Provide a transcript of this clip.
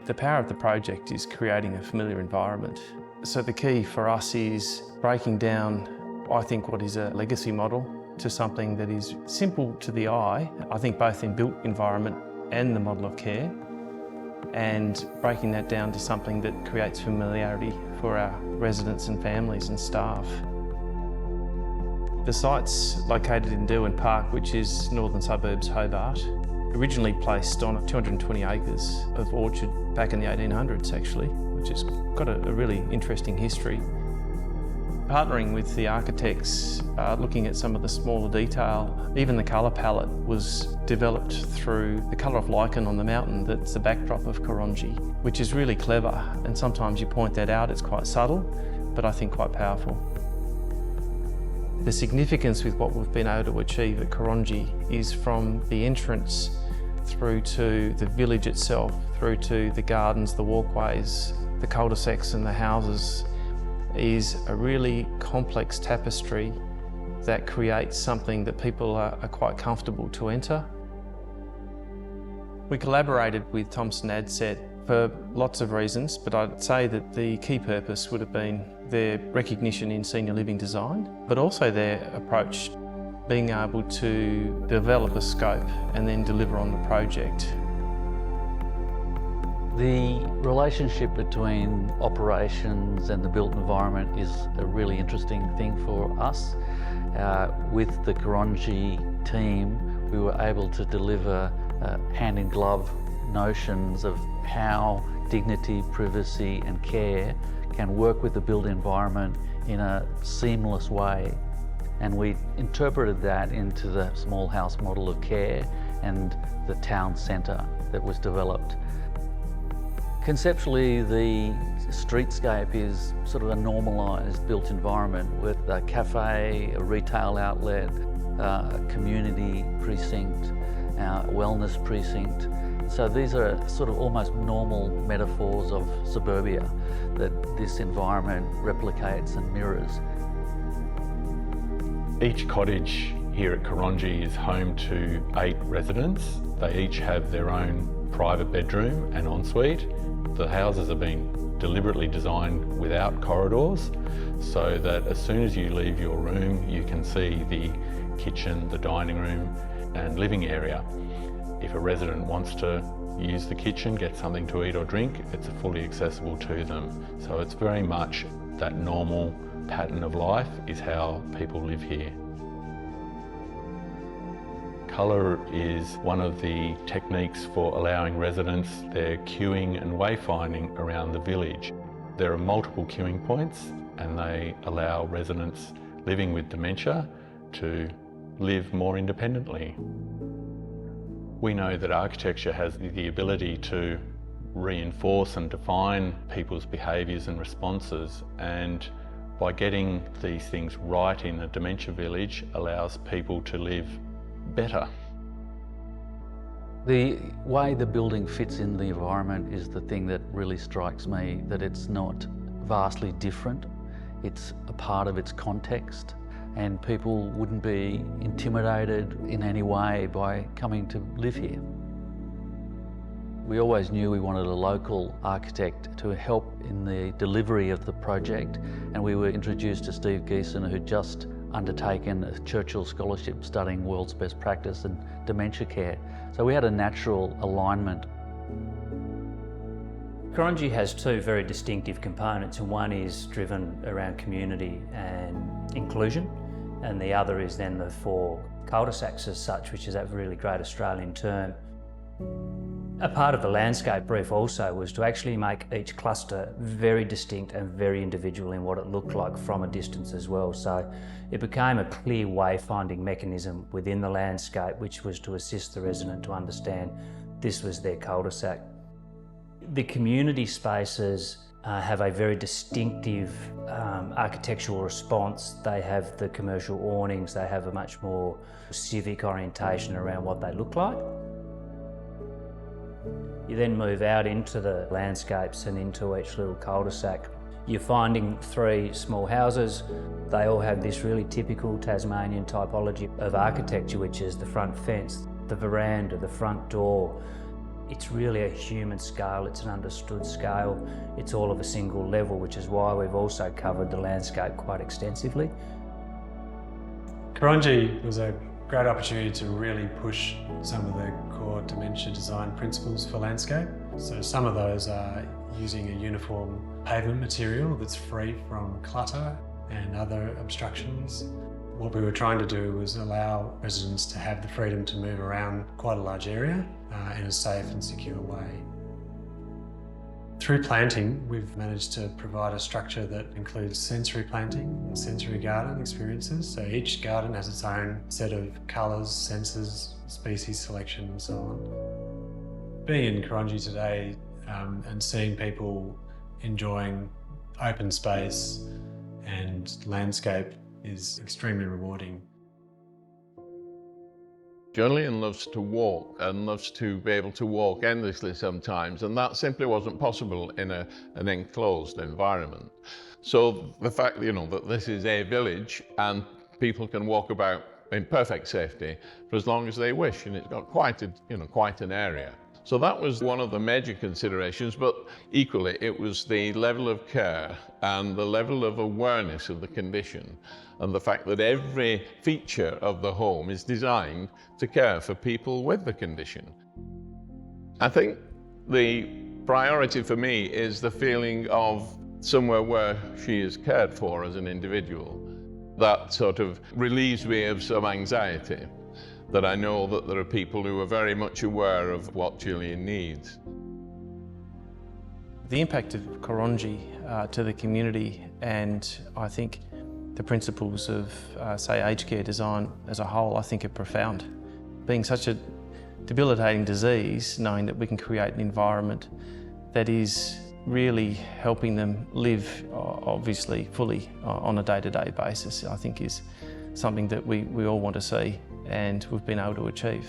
The power of the project is creating a familiar environment. So the key for us is breaking down, I think, what is a legacy model to something that is simple to the eye, I think both in built environment and the model of care, and breaking that down to something that creates familiarity for our residents and families and staff. The site's located in Derwent Park, which is northern suburbs Hobart. Originally placed on 220 acres of orchard back in the 1800s actually, which has got a really interesting history. Partnering with the architects, looking at some of the smaller detail, even the colour palette was developed through the colour of lichen on the mountain that's the backdrop of Korongee, which is really clever, and sometimes you point that out, it's quite subtle, but I think quite powerful. The significance with what we've been able to achieve at Korongee is from the entrance through to the village itself, through to the gardens, the walkways, the cul-de-sacs and the houses, is a really complex tapestry that creates something that people are quite comfortable to enter. We collaborated with Thomson Adsett for lots of reasons, but I'd say that the key purpose would have been their recognition in senior living design, but also their approach, being able to develop a scope and then deliver on the project. The relationship between operations and the built environment is a really interesting thing for us. With the Korongee team, we were able to deliver hand-in-glove notions of how dignity, privacy and care can work with the built environment in a seamless way. And we interpreted that into the small house model of care and the town centre that was developed. Conceptually, the streetscape is sort of a normalised built environment with a cafe, a retail outlet, a community precinct, a wellness precinct. So these are sort of almost normal metaphors of suburbia that this environment replicates and mirrors. Each cottage here at Korongee is home to 8 residents. They each have their own private bedroom and ensuite. The houses have been deliberately designed without corridors so that as soon as you leave your room you can see the kitchen, the dining room and living area. If a resident wants to use the kitchen, get something to eat or drink, it's fully accessible to them. So it's very much that normal pattern of life is how people live here. Colour is one of the techniques for allowing residents their queuing and wayfinding around the village. There are multiple queuing points and they allow residents living with dementia to live more independently. We know that architecture has the ability to reinforce and define people's behaviours and responses, and by getting these things right in a dementia village allows people to live better. The way the building fits in the environment is the thing that really strikes me, that it's not vastly different. It's a part of its context, and people wouldn't be intimidated in any way by coming to live here. We always knew we wanted a local architect to help in the delivery of the project, and we were introduced to Steve Geeson, who'd just undertaken a Churchill Scholarship studying world's best practice in dementia care. So we had a natural alignment. Korongee has 2 very distinctive components, and one is driven around community and inclusion, and the other is then the 4 cul-de-sacs as such, which is that really great Australian term. A part of the landscape brief also was to actually make each cluster very distinct and very individual in what it looked like from a distance as well. So it became a clear wayfinding mechanism within the landscape, which was to assist the resident to understand this was their cul-de-sac. The community spaces have a very distinctive architectural response. They have the commercial awnings, they have a much more civic orientation around what they look like. You then move out into the landscapes and into each little cul-de-sac. You're finding 3 small houses. They all have this really typical Tasmanian typology of architecture, which is the front fence, the veranda, the front door. It's really a human scale, it's an understood scale, it's all of a single level, which is why we've also covered the landscape quite extensively. Korongee was a great opportunity to really push some of the core dementia design principles for landscape. So some of those are using a uniform pavement material that's free from clutter and other obstructions. What we were trying to do was allow residents to have the freedom to move around quite a large area in a safe and secure way. Through planting, we've managed to provide a structure that includes sensory planting and sensory garden experiences. So each garden has its own set of colours, senses, species selection and so on. Being in Korongee today and seeing people enjoying open space and landscape is extremely rewarding. Julian loves to walk and loves to be able to walk endlessly sometimes, and that simply wasn't possible in an enclosed environment. So the fact, that this is a village and people can walk about in perfect safety for as long as they wish, and it's got quite an area. So that was one of the major considerations, but equally it was the level of care and the level of awareness of the condition, and the fact that every feature of the home is designed to care for people with the condition. I think the priority for me is the feeling of somewhere where she is cared for as an individual. That sort of relieves me of some anxiety, that I know that there are people who are very much aware of what Julian needs. The impact of Korongee to the community, and I think the principles of, say, aged care design as a whole, I think are profound. Being such a debilitating disease, knowing that we can create an environment that is really helping them live, obviously, fully on a day-to-day basis, I think is something that we all want to see and we've been able to achieve.